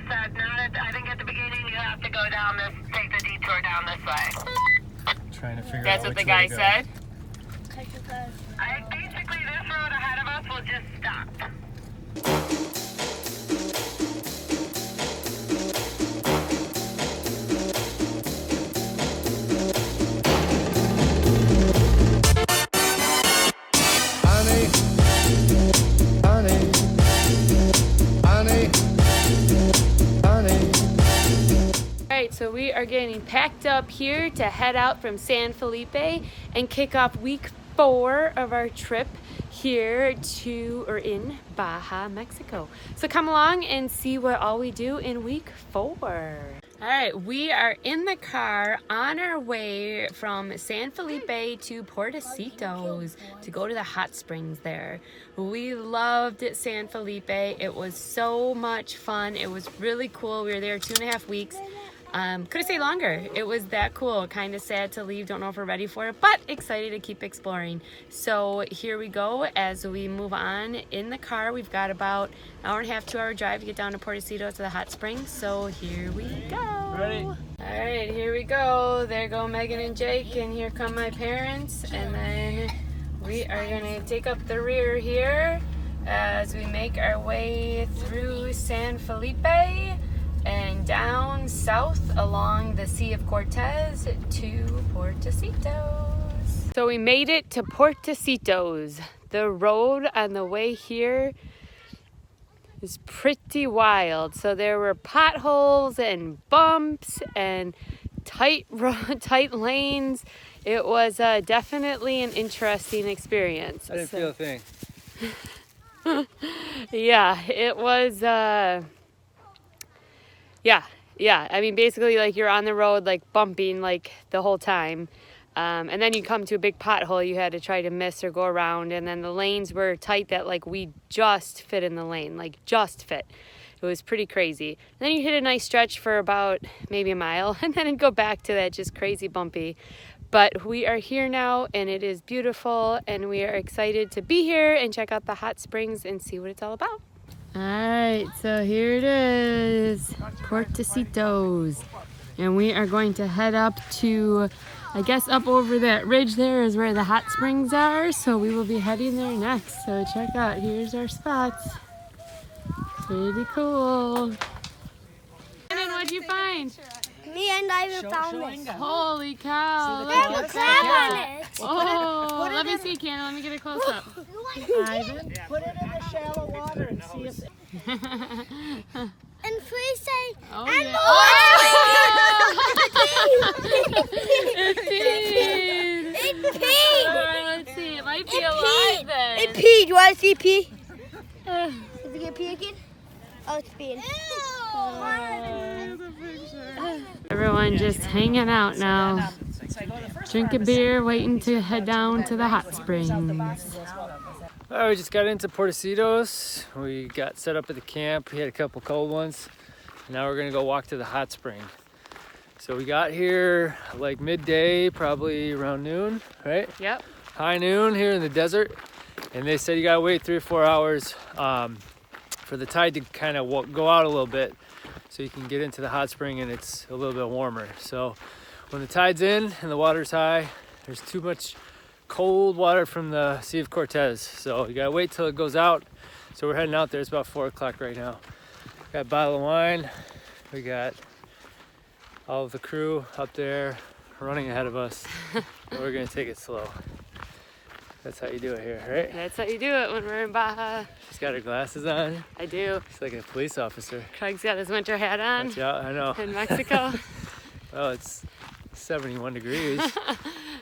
said, I think at the beginning you have to go down this, take the detour down this way. Trying to figure That's out what which the guy way to go. said? Basically, this road ahead of us will just stop. Alright, so we are getting packed up here to head out from San Felipe and kick off week 4 of our trip here in Baja, Mexico. So come along and see what all we do in week 4. Alright, we are in the car on our way from San Felipe to Puertecitos to go to the hot springs there. We loved San Felipe. It was so much fun. It was really cool. We were there 2.5 weeks. Could have stayed longer. It was that cool. Kind of sad to leave. Don't know if we're ready for it, but excited to keep exploring. So here we go as we move on in the car. We've got about an hour and a half, 2-hour drive to get down to Puertecitos to the hot springs. So here we go. Ready? All right, here we go. There go Megan and Jake, and here come my parents. And then we are gonna take up the rear here as we make our way through San Felipe and down south along the Sea of Cortez to Puertecitos. So we made it to Puertecitos. The road on the way here is pretty wild. So there were potholes and bumps and tight lanes. It was definitely an interesting experience. I didn't feel a thing. Yeah, it was... Yeah. I mean, basically, like, you're on the road, like, bumping, like, the whole time. And then you come to a big pothole you had to try to miss or go around. And then the lanes were tight that, like, we just fit in the lane. Like, just fit. It was pretty crazy. And then you hit a nice stretch for about maybe a mile. And then it'd go back to that just crazy bumpy. But we are here now, and it is beautiful. And we are excited to be here and check out the hot springs and see what it's all about. Alright, so here it is, Puertecitos, and we are going to head up to, I guess up over that ridge there is where the hot springs are, so we will be heading there next. So check out, here's our spots. Pretty cool. And what'd you find? Me and Ivan found this. Holy cow! There's a crab on it. Oh, let me see, Cannon. Let me get a close up. Ivan, put it in the shallow water and see if... And please say, Oh, and yeah. more. It peed. It peed. All right, let's see. It might be It alive peed. then. It peed. You want to see pee? Is it gonna pee again? Oh, it's peeing. Everyone just hanging out now. Drinking beer, waiting to head down to the hot springs. We just got into Puertecitos. We got set up at the camp. We had a couple cold ones. Now we're gonna go walk to the hot spring. So we got here like midday, probably around noon, right? Yep. High noon here in the desert. And they said you gotta wait 3 or 4 hours for the tide to kind of go out a little bit so you can get into the hot spring and it's a little bit warmer. So when the tide's in and the water's high, there's too much cold water from the Sea of Cortez. So you gotta wait till it goes out. So we're heading out there. It's about 4 o'clock right now. Got a bottle of wine. We got all of the crew up there running ahead of us. We're gonna take it slow. That's how you do it here, right? That's how you do it when we're in Baja. She's got her glasses on. I do. She's like a police officer. Craig's got his winter hat on Watch out, I know. in Mexico. Oh, it's 71 degrees. It's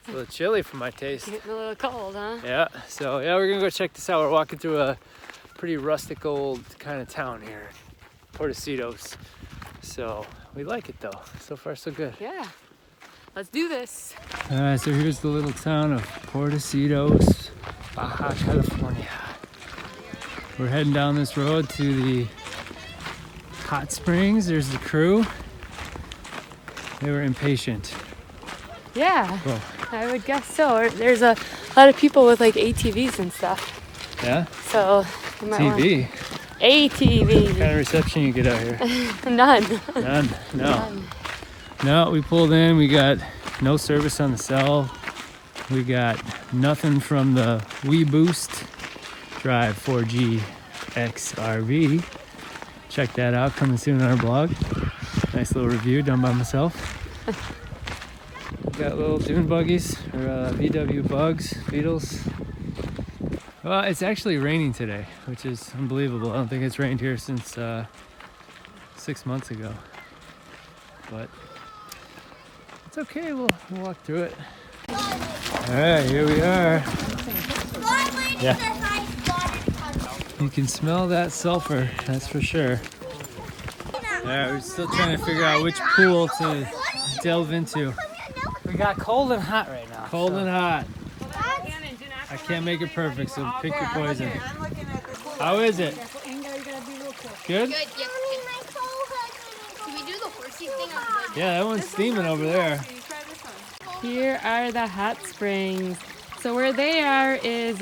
a little chilly for my taste. Getting a little cold, huh? Yeah, so yeah, we're gonna go check this out. We're walking through a pretty rustic old kind of town here, Puertecitos. So we like it though. So far, so good. Yeah. Let's do this. All right, so here's the little town of Puertecitos, Baja California. We're heading down this road to the hot springs. There's the crew. They were impatient. Yeah, Cool. I would guess so. There's a lot of people with like ATVs and stuff. Yeah? So you might TV. ATV. What kind of reception you get out here? None. None. No. No, we pulled in. We got no service on the cell. We got nothing from the WeBoost Drive 4G XRV. Check that out, coming soon on our blog. Nice little review done by myself. Got little dune buggies, or VW bugs, Beetles. Well, it's actually raining today, which is unbelievable. I don't think it's rained here since 6 months ago. But it's okay, we'll walk through it. Alright, here we are. Yeah. You can smell that sulfur, that's for sure. Alright, we're still trying to figure out which pool to delve into. We got cold and hot right now. Cold and hot. I can't make it perfect, so pick your poison. How is it? Good? Can we do the horsey thing? Yeah, that one's steaming over there. Here are the hot springs. So where they are is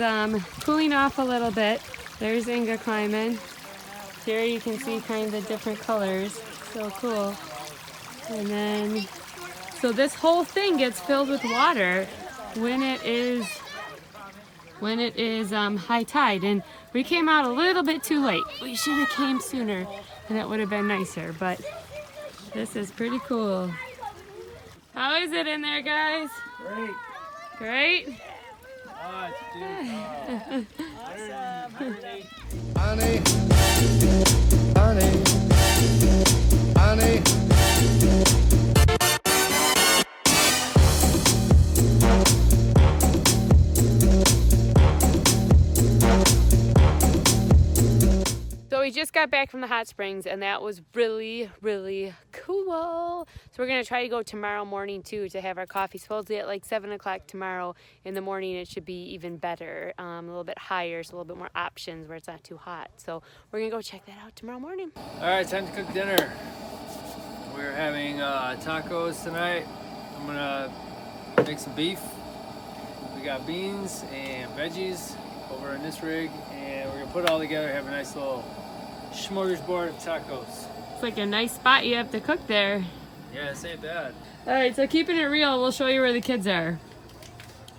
cooling off a little bit. There's Inga climbing. Here you can see kind of the different colors. So cool. And then, so this whole thing gets filled with water when it is high tide. And we came out a little bit too late. We should have came sooner and it would have been nicer, but this is pretty cool. How is it in there, guys? Great. Great? Oh, it's Honey, honey, honey. So we just got back from the hot springs and that was really, really cool. So we're gonna try to go tomorrow morning too to have our coffee. Supposedly at like 7 o'clock tomorrow in the morning it should be even better, a little bit higher, so a little bit more options where it's not too hot. So we're gonna go check that out tomorrow morning. Alright, time to cook dinner. We're having tacos tonight. I'm gonna make some beef. We got beans and veggies over in this rig, and we're gonna put it all together, have a nice little smorgasbord of tacos. It's like a nice spot you have to cook there. Yeah, this ain't bad. All right, so keeping it real, we'll show you where the kids are.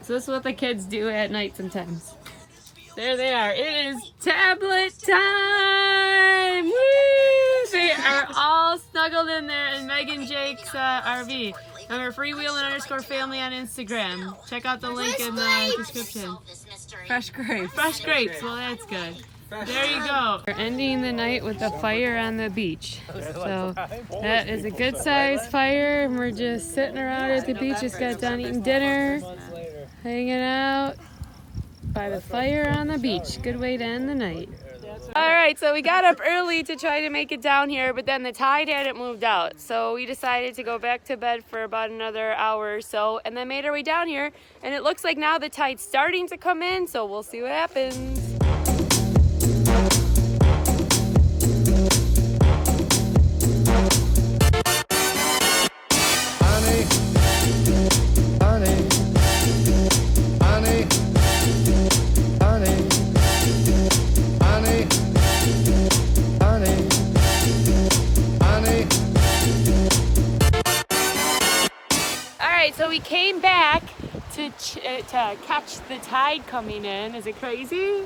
So this is what the kids do at night sometimes. There they are. It is tablet time! Woo! They are all snuggled in there in Meg and Jake's RV. Remember, freewheeling_family on Instagram. Check out the link in the description. Fresh grapes. Fresh grapes. Well, that's good. There you go. We're ending the night with a fire on the beach. So that is a good sized fire. And we're just sitting around at the beach. Just got done eating dinner, hanging out by the fire on the beach. Good way to end the night. All right, so we got up early to try to make it down here, but then the tide hadn't moved out. So we decided to go back to bed for about another hour or so and then made our way down here. And it looks like now the tide's starting to come in, so we'll see what happens. So we came back to catch the tide coming in. Is it crazy?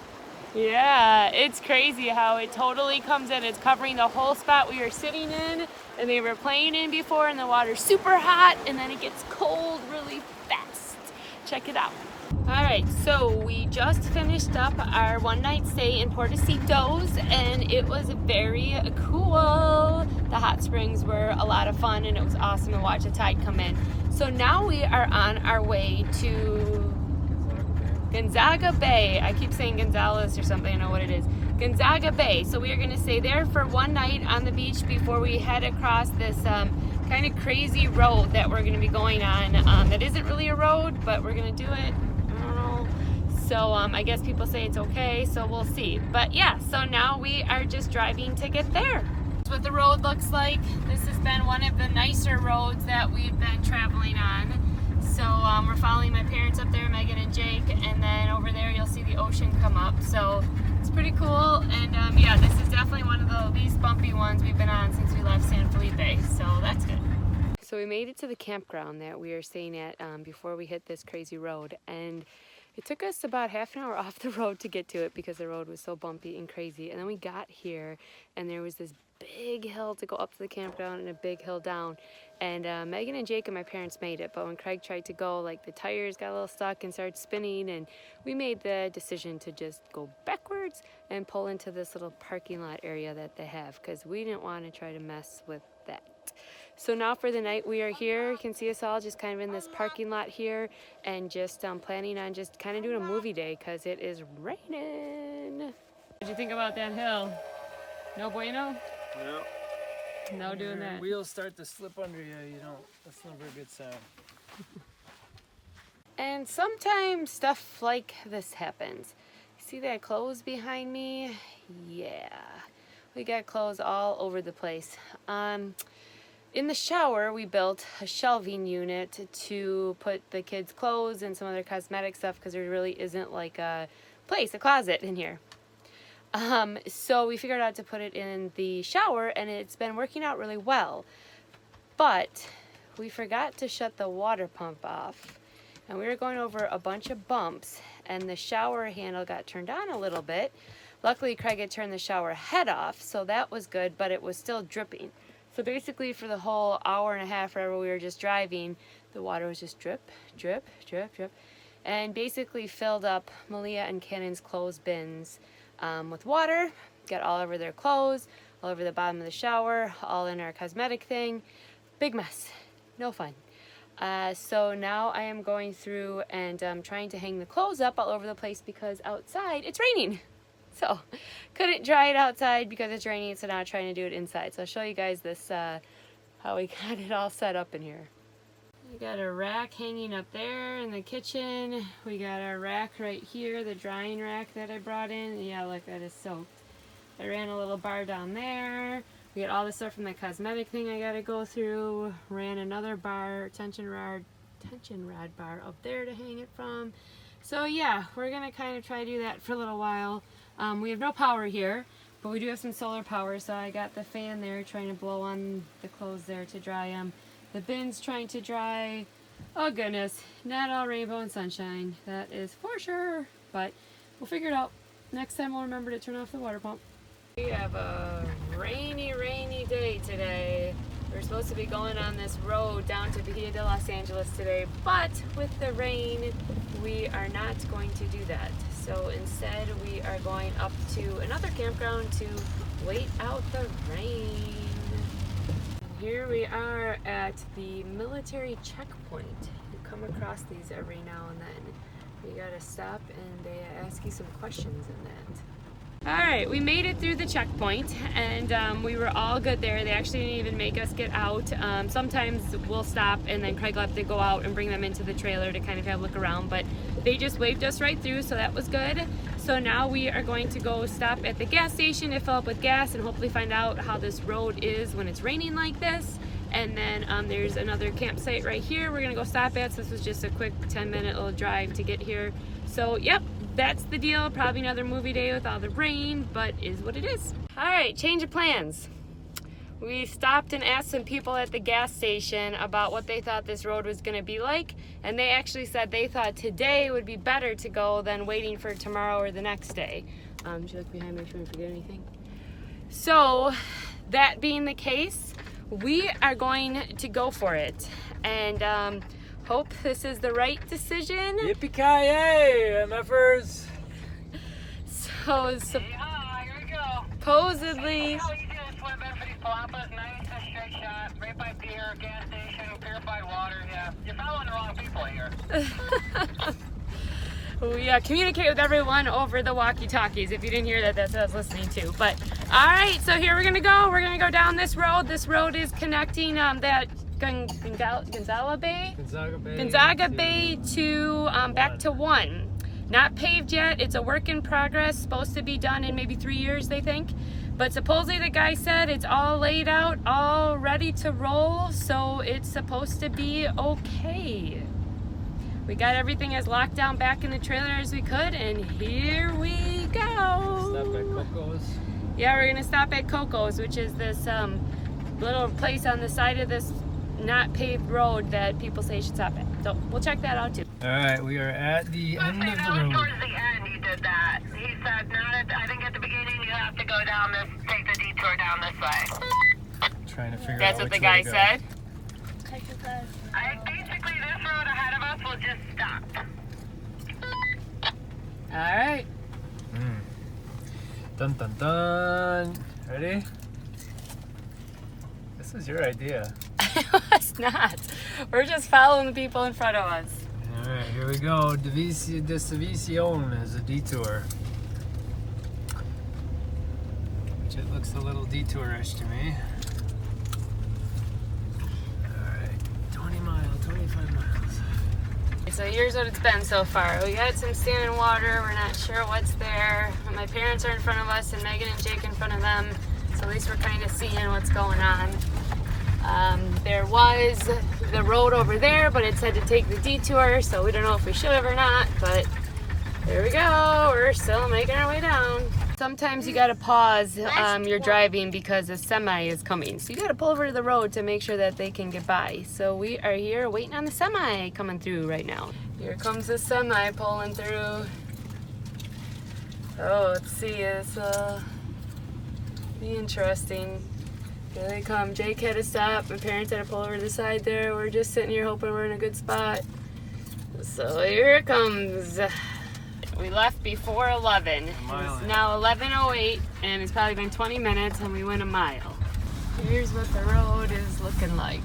Yeah, it's crazy how it totally comes in. It's covering the whole spot we were sitting in and they were playing in before, and the water's super hot and then it gets cold really fast. Check it out. All right, so we just finished up our one-night stay in Portecitos and it was very cool. The hot springs were a lot of fun and it was awesome to watch the tide come in. So now we are on our way to Gonzaga Bay. I keep saying Gonzales or something, I don't know what it is. Gonzaga Bay. So we are gonna stay there for one night on the beach before we head across this kind of crazy road that we're gonna be going on. That isn't really a road, but we're gonna do it. I don't know. So I guess people say it's okay, so we'll see. But yeah, so now we are just driving to get there. That's what the road looks like. This has been one of the nicer roads that we've been traveling on. So we're following my parents up there, Megan and Jake, and then over there you'll see the ocean come up. So it's it's pretty cool, and yeah, this is definitely one of the least bumpy ones we've been on since we left San Felipe, so that's good. So we made it to the campground that we were staying at before we hit this crazy road, and it took us about half an hour off the road to get to it because the road was so bumpy and crazy. And then we got here, and there was this big hill to go up to the campground and a big hill down. And Megan and Jacob, my parents, made it, but when Craig tried to go, like, the tires got a little stuck and started spinning, and we made the decision to just go backwards and pull into this little parking lot area that they have, because we didn't want to try to mess with that. So now for the night we are here. You can see us all just kind of in this parking lot here, and just planning on just kind of doing a movie day because it is raining. What'd you think about that hill? No bueno? No. No doing Your that. wheels start to slip under you, that's never a good sign. And sometimes stuff like this happens. See that clothes behind me? Yeah. We got clothes all over the place. In the shower, we built a shelving unit to put the kids' clothes and some other cosmetic stuff because there really isn't like a closet in here. So we figured out to put it in the shower, and it's been working out really well. But we forgot to shut the water pump off, and we were going over a bunch of bumps, and the shower handle got turned on a little bit. Luckily, Craig had turned the shower head off, so that was good, but it was still dripping. So basically for the whole hour and a half wherever we were just driving, the water was just drip, drip, drip, drip, and basically filled up Malia and Cannon's clothes bins with water. Got all over their clothes, all over the bottom of the shower, all in our cosmetic thing. Big mess, no fun. So now I am going through and trying to hang the clothes up all over the place because outside it's raining. So couldn't dry it outside because it's raining, so now I'm trying to do it inside. So I'll show you guys this, how we got it all set up in here. We got a rack hanging up there in the kitchen. We got our rack right here, the drying rack that I brought in. Yeah, look, that is soaked. I ran a little bar down there. We got all the stuff from the cosmetic thing I gotta go through. Ran another bar, tension rod bar up there to hang it from. So yeah, we're gonna kind of try to do that for a little while. We have no power here, but we do have some solar power, so I got the fan there trying to blow on the clothes there to dry them. The bin's trying to dry. Oh goodness, not all rainbow and sunshine, that is for sure, but we'll figure it out. Next time we'll remember to turn off the water pump. We have a rainy, rainy day today. We're supposed to be going on this road down to Bahia de Los Angeles today, but with the rain, we are not going to do that. So instead, we are going up to another campground to wait out the rain. Here we are at the military checkpoint. You come across these every now and then. You gotta stop and they ask you some questions in that. Alright, we made it through the checkpoint, and we were all good there. They actually didn't even make us get out. Sometimes we'll stop and then Craig will have to go out and bring them into the trailer to kind of have a look around, but they just waved us right through, so that was good. So now we are going to go stop at the gas station to fill up with gas and hopefully find out how this road is when it's raining like this. And then there's another campsite right here we're gonna go stop at, so this was just a quick 10-minute little drive to get here. So yep, that's the deal. Probably another movie day with all the rain, but is what it is. All right, change of plans. We stopped and asked some people at the gas station about what they thought this road was gonna be like, and they actually said they thought today would be better to go than waiting for tomorrow or the next day. Should look behind, make sure we don't forget anything. So, that being the case, we are going to go for it, and hope this is the right decision. Yippee-ki-yay, MFers! So, Here we go. supposedly, How easy is swim in for these palapas? 96 straight shot, right by beer, gas station, purified water. Yeah, you're following the wrong people here. we communicate with everyone over the walkie-talkies. If you didn't hear that, that's what I was listening to. But all right, so here we're gonna go. We're gonna go down this road. This road is connecting that Gonzaga Bay to back to 1. Not paved yet. It's a work in progress. Supposed to be done in maybe 3 years, they think. But supposedly the guy said it's all laid out, all ready to roll, so it's supposed to be okay. we got everything as locked down back in the trailer as we could, and here we go. Stop at Coco's. Yeah, we're gonna stop at Coco's, which is this little place on the side of this not paved road that people say you should stop at. So we'll check that out too. All right, we are at the end of the That was road. towards the end he did that. He said, not at, I think at the beginning you have to go down this, take the detour down this way. Trying to figure That's out what which the way guy to go. said. Basically this road ahead of us will just stop. All right. Dun dun dun. Ready? This is your idea. It's not. We're just following the people in front of us. All right, here we go. División is a detour. Which it looks a little detourish to me. All right, 25 miles. So here's what it's been so far. We got some standing water. We're not sure what's there. My parents are in front of us and Megan and Jake in front of them. So at least we're kind of seeing what's going on. There was the road over there, but it said to take the detour, so we don't know if we should have or not, but there we go. We're still making our way down. Sometimes you gotta pause your driving because a semi is coming. So you gotta pull over to the road to make sure that they can get by. So we are here waiting on the semi coming through right now. Here comes the semi pulling through. Oh, let's see, it's be interesting. Here they come. Jake had to stop. My parents had to pull over to the side there. We're just sitting here hoping we're in a good spot. So here it comes. We left before 11. It's now 11:08 and it's probably been 20 minutes and we went a mile. Here's what the road is looking like.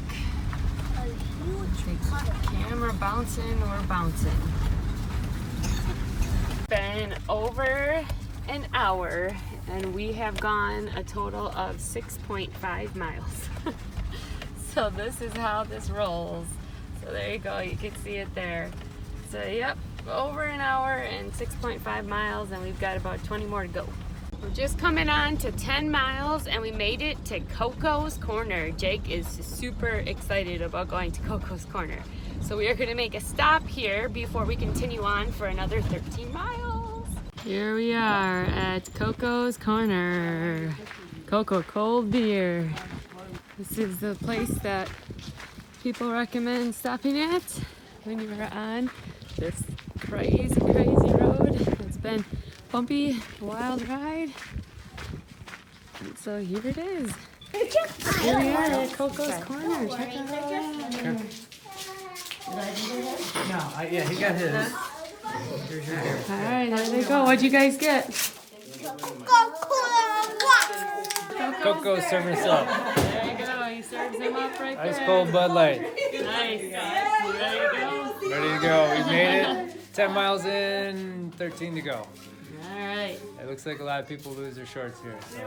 Camera bouncing or bouncing. Been over an hour and we have gone a total of 6.5 miles. So this is how this rolls. So there you go, you can see it there. So yep, over an hour and 6.5 miles and we've got about 20 more to go. We're just coming on to 10 miles and we made it to Coco's Corner. Jake is super excited about going to Coco's Corner. So we are gonna make a stop here before we continue on for another 13 miles. Here we are at Coco's Corner. Coco cold beer. This is the place that people recommend stopping at when you're on this crazy road. It's been bumpy, wild ride. And so here it is. Here we are at Coco's Corner. Check it out. No, yeah, he got his. Here's your beer. All right, there they go. What'd you guys get? Coco, serve us up. There you go. He serves them up right there. Ice cold Bud Light. Nice. Ready to go? Ready to go. We made it. 10 miles in, 13 to go. All right. It looks like a lot of people lose their shorts here. So.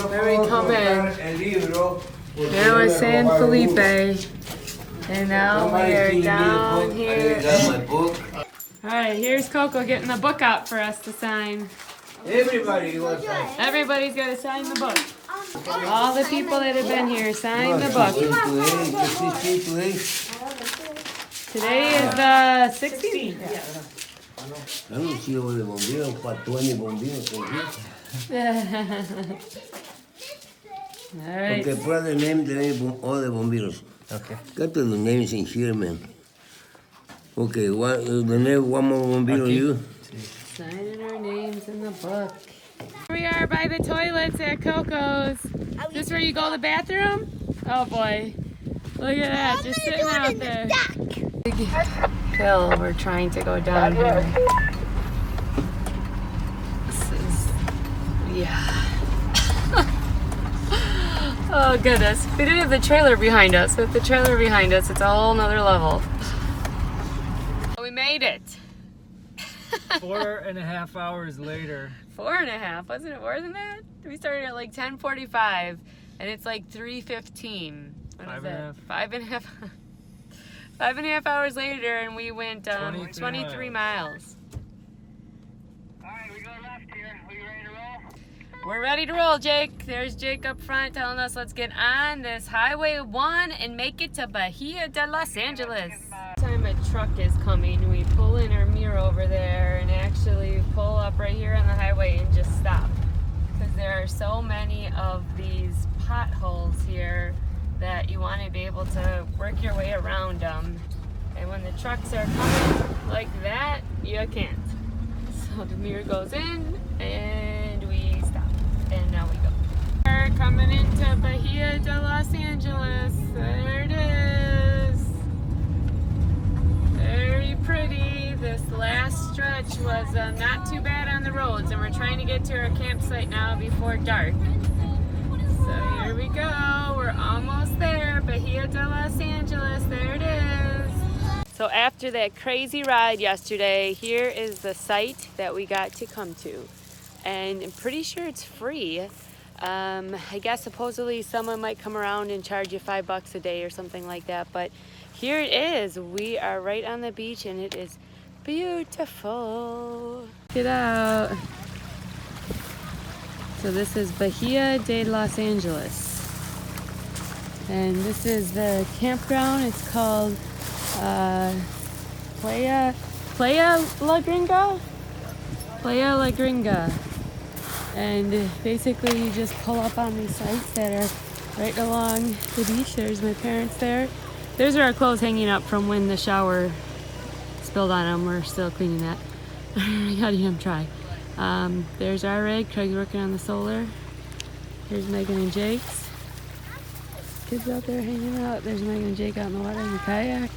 Where we come in. There was San Felipe. And now we are down here. Alright, here's Coco getting the book out for us to sign. Everybody was Everybody's got to sign the book. All the people that have been here, sign the book. Today is the 16th. Anuncio de bomberos, para 20 bomberos Alright. Okay, put the name all the bomberos. Okay. Got the names in here, man. Okay, the name one more bombero, you. Signing our names in the book. Here we are by the toilets at Coco's. Is this where you go to the bathroom? Oh boy. Look at that, just sitting out there. Big hill we're trying to go down here. This is, yeah. Oh goodness. We didn't have the trailer behind us. With the trailer behind us, it's a whole nother level. We made it. 4.5 hours later. 4.5, wasn't it more than that? We started at like 10:45 and it's like 3:15. What is that? 5.5 5.5 hours later and we went 23 miles. Alright, we go left here. Are you ready to roll? We're ready to roll, Jake. There's Jake up front telling us let's get on this Highway 1 and make it to Bahia de Los Angeles. Time a truck is coming, we pull in our mirror over there and actually pull up right here on the highway and just stop. Because there are so many of these potholes here that you want to be able to work your way around them. And when the trucks are coming like that, you can't. So the mirror goes in and we stop. And now we go. We're coming into Bahia de Los Angeles. There it is. Very pretty. This last stretch was not too bad on the roads, and we're trying to get to our campsite now before dark. So here we go. We're almost there. Bahia de Los Angeles. There it is. So after that crazy ride yesterday, here is the site that we got to come to. And I'm pretty sure it's free. I guess supposedly someone might come around and charge you $5 a day or something like that. But here it is. We are right on the beach and it is beautiful. Get out. So this is Bahia de Los Angeles. And this is the campground. It's called Playa La Gringa? Playa La Gringa. And basically you just pull up on these sites that are right along the beach. There's my parents there. There's our clothes hanging up from when the shower spilled on them. We're still cleaning that. I gotta even try. There's our rig. Craig's working on the solar. Here's Megan and Jake's. Kids out there hanging out. There's Megan and Jake out in the water in the kayak.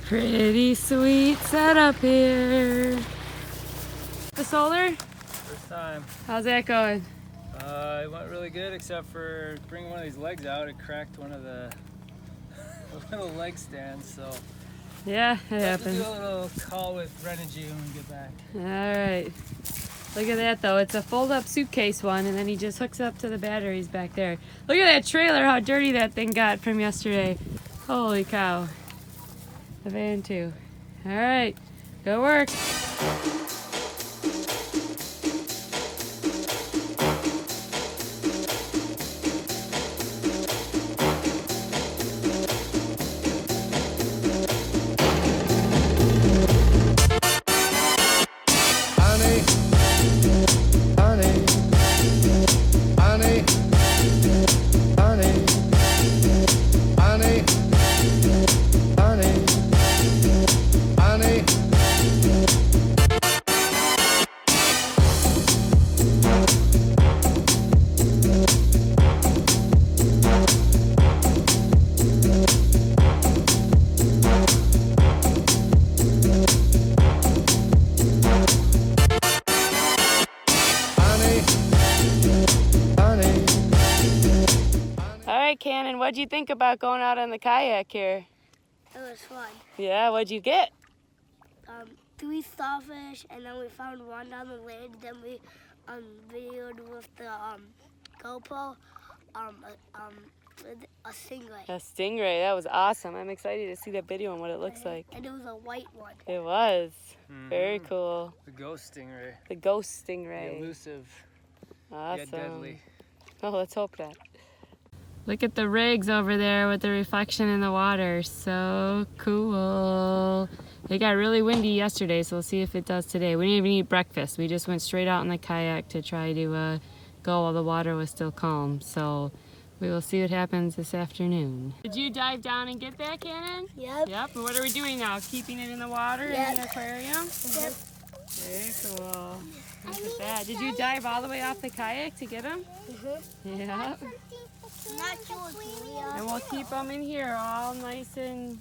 Pretty sweet setup here. The solar? First time. How's that going? It went really good, except for bringing one of these legs out. It cracked one of the little leg stands, so Yeah, it we'll happens. do a little call with Renogy when we get back. Alright. Look at that though. It's a fold-up suitcase one, and then he just hooks up to the batteries back there. Look at that trailer, how dirty that thing got from yesterday. Holy cow. The van too. Alright. Go work. Honey, honey, honey, honey, honey, honey, honey. Alright, Cannon, what'd you think about going out on the kayak here? It was fun. Yeah, what'd you get? 3 starfish, and then we found one on the land. Then we videoed with the GoPro a stingray. A stingray. That was awesome. I'm excited to see that video and what it looks like. And it was a white one. It was. Very cool. The ghost stingray. The ghost The stingray. elusive, Awesome. yet deadly. Oh, let's hope that. Look at the rigs over there with the reflection in the water. So cool. It got really windy yesterday, so we'll see if it does today. We didn't even eat breakfast. We just went straight out in the kayak to try to go while the water was still calm. So we will see what happens this afternoon. Did you dive down and get that, Cannon? Yep. Yep. And what are we doing now? Keeping it in the water in the aquarium? Yep. Very cool. Look at that. Did you dive all the way off the kayak to get them? Yeah. Not sure, Julia. And we'll keep them in here all nice and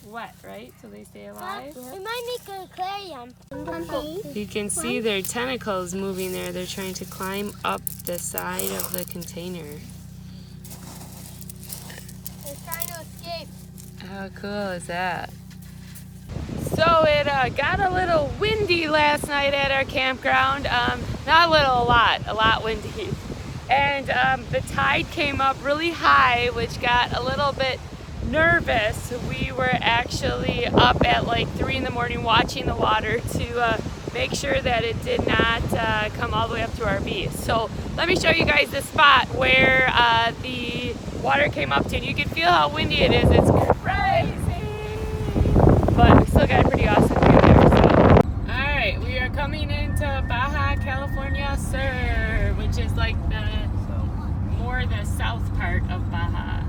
wet, right? So they stay alive. We might make an aquarium. You can see their tentacles moving there. They're trying to climb up the side of the container. They're trying to escape. How cool is that? So it got a little windy last night at our campground. Not a little, a lot windy. And the tide came up really high, which got a little bit nervous. We were actually up at like 3 in the morning watching the water to make sure that it did not come all the way up to our RV. So let me show you guys the spot where the water came up to, and you can feel how windy it is. It's crazy, but we still got a pretty awesome view there. So. All right, we are coming into Baja California Sur, which is like the south part of Baja.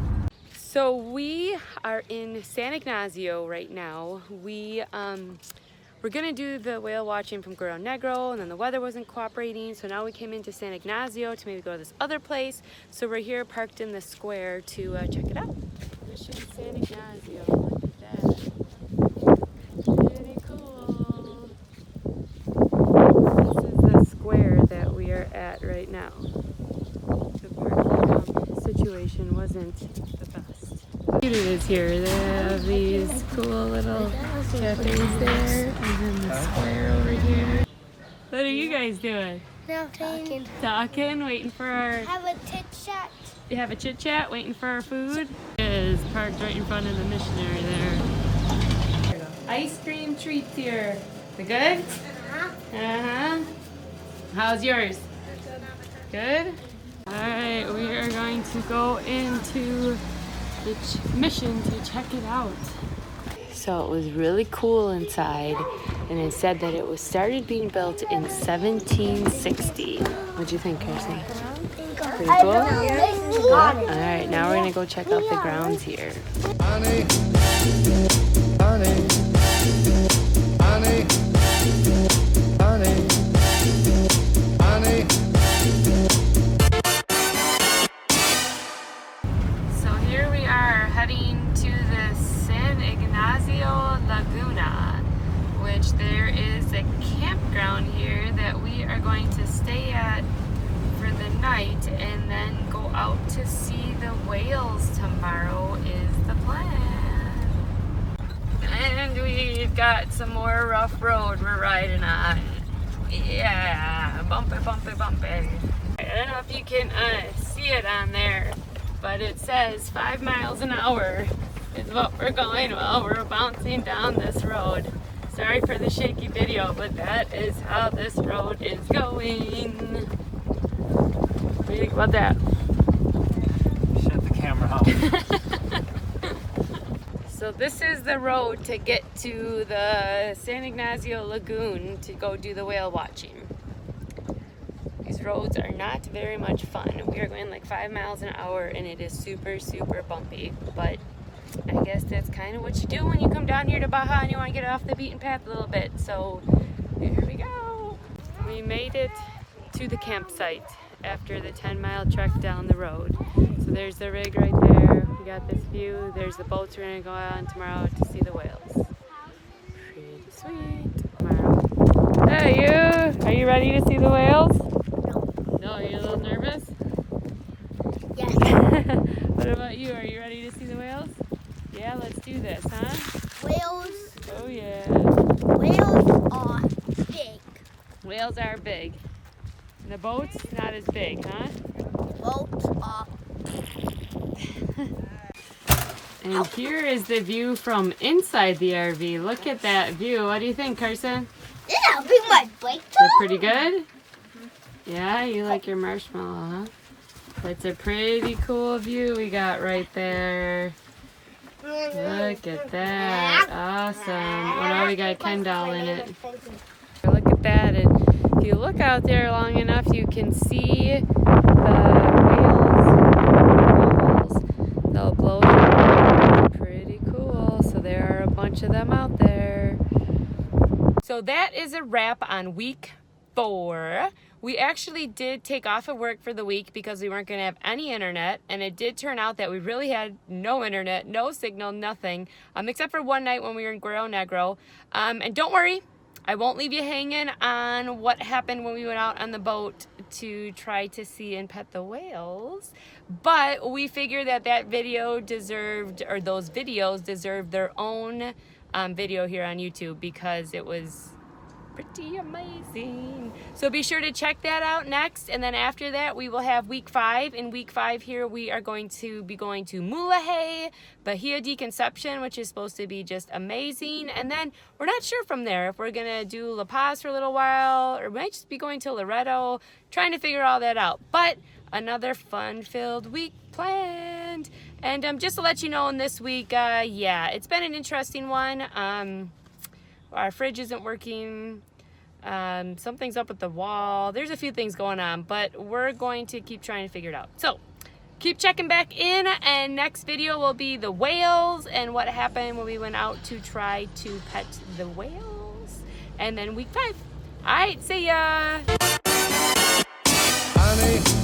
So we are in San Ignacio right now. We're gonna do the whale watching from Guerrero Negro, and then the weather wasn't cooperating, so now we came into San Ignacio to maybe go to this other place. So we're here parked in the square to check it out. Mission San Ignacio, look at that. Pretty cool. This is the square that we are at right now. The parking situation wasn't the best. Cute it is here. They have these cool little cafes there, and then the square over here. What are you guys doing? Talking, waiting for our... Have a chit chat. You have a chit chat, waiting for our food. It is parked right in front of the missionary there. Ice cream treats here. They good? Uh-huh. How's yours? Good? Alright, we are going to go into the mission to check it out. So it was really cool inside, and it said that it was started being built in 1760. What'd you think, Kirsten? Pretty cool? Alright, now we're gonna go check out the grounds here. Honey, honey, honey, honey, honey. So here we are heading to the San Ignacio Laguna, which there is a campground here that we are going to stay at for the night and then go out to see the whales tomorrow is the plan. And we've got some more rough road we're riding on. Yeah, bumpy, bumpy, bumpy. I don't know if you can see it on there, but it says 5 miles an hour is what we're going while we're bouncing down this road. Sorry for the shaky video, but that is how this road is going. What do you think about that? Shut the camera off. So this is the road to get to the San Ignacio Lagoon to go do the whale watching. These roads are not very much fun. We are going like 5 miles an hour and it is super, super bumpy. But I guess that's kind of what you do when you come down here to Baja and you want to get off the beaten path a little bit. So here we go. We made it to the campsite after the 10-mile trek down the road. So there's the rig right there. We got this view. There's the boats we're going to go on tomorrow to see the whales. Pretty sweet. Tomorrow. Hey, you! Are you ready to see the whales? No. Are you a little nervous? Yes. What about you? Are you ready to see the whales? Yeah, let's do this, huh? Whales. Oh yeah. Whales are big. Whales are big. And the boats not as big, huh? Boats are. And here is the view from inside the RV. Look at that view. What do you think, Carson? Yeah, bring my bike Is it pretty good? Yeah, you like your marshmallow, huh? It's a pretty cool view we got right there. Look at that. Awesome. Oh, now we got Ken doll in it. Look at that. And if you look out there long enough, you can see the whales. They'll blow up. Pretty cool. So there are a bunch of them out there. So that is a wrap on week 4. We actually did take off of work for the week because we weren't going to have any internet, and it did turn out that we really had no internet, no signal, nothing, except for one night when we were in Guerrero Negro. And don't worry, I won't leave you hanging on what happened when we went out on the boat to try to see and pet the whales, but we figured that that video deserved, or those videos deserved their own video here on YouTube because it was pretty amazing. So be sure to check that out next, and then after that we will have week 5. In week 5 here we are going to be going to Mulegé, Bahia de Conception, which is supposed to be just amazing, and then we're not sure from there if we're gonna do La Paz for a little while or we might just be going to Loreto, trying to figure all that out. But another fun-filled week planned. And just to let you know, in this week, yeah, it's been an interesting one. Our fridge isn't working. Something's up with the wall. There's a few things going on, but we're going to keep trying to figure it out. So keep checking back in, and next video will be the whales and what happened when we went out to try to pet the whales. And then week 5. All right, see ya. Honey,